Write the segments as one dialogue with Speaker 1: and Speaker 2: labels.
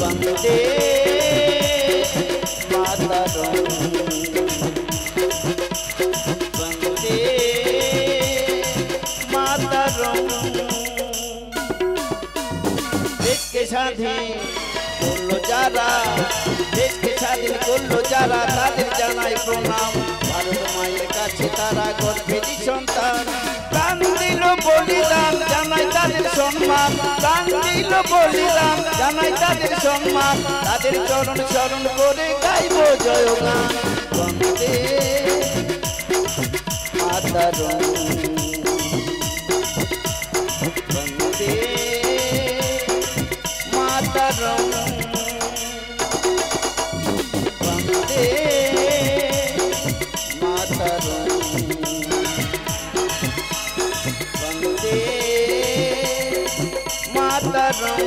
Speaker 1: वंदे मातरम वंदे मातरम। देश के স্বাধীন করলো যারা, দেশকে স্বাধীন করলো যারা, তাদের জানাই প্রণাম। ভারত মায়ের কাছে তারা গর্ভেরই সন্তান, প্রাণ দিল বলিদান, জানাই তাদের সম্মান। প্রাণ দিল বলিদান, জানাই তাদের সম্মান। তাদের চরণ শরণ করে গাইব জয়গান। বন্দে মাতরম বন্দে मातरम वंदे मातरम वंदे मातरम।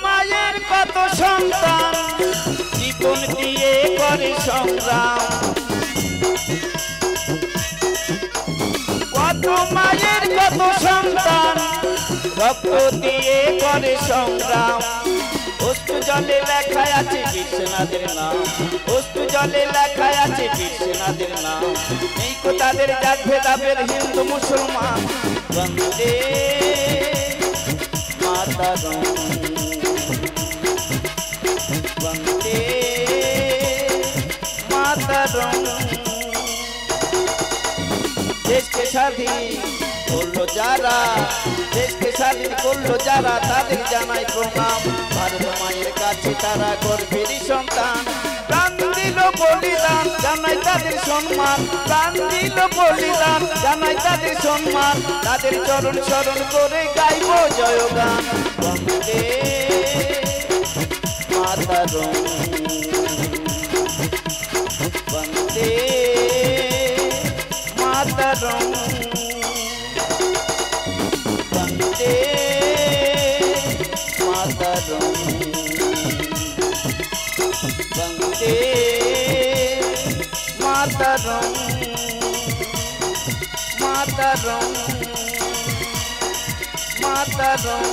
Speaker 1: মায়ের কত সন্তান জীবন দিয়ে করে সংগ্রাম, কত মায়ের কত সন্তান রক্ত দিয়ে করে সংগ্রাম। অশ্রু জলে লেখা আছে বীর সেনাদের নাম, অশ্রু জলে লেখা আছে বীর সেনাদের নাম। এই কো তাদের জাত ভেদাভেদ হিন্দু মুসলমান। বন্দে मातरम वंदे मातरम। देश के স্বাধীন করলো যারা, দেশকে স্বাধীন করলো যারা, তাদের জানাই প্রণাম। ভারত মায়ের কাছে তারা গর্ভেরই সন্তান, প্রাণ দিল বলিদান, জানাই তাদের সম্মান। প্রাণ দিল বলিদান, জানাই তাদের সম্মান। তাদের চরণ শরণ করে গাইব জয়গান। বন্দে মাতরম বন্দে মাতরম वंदे मातरम वंदे मातरम मातरम मातरम।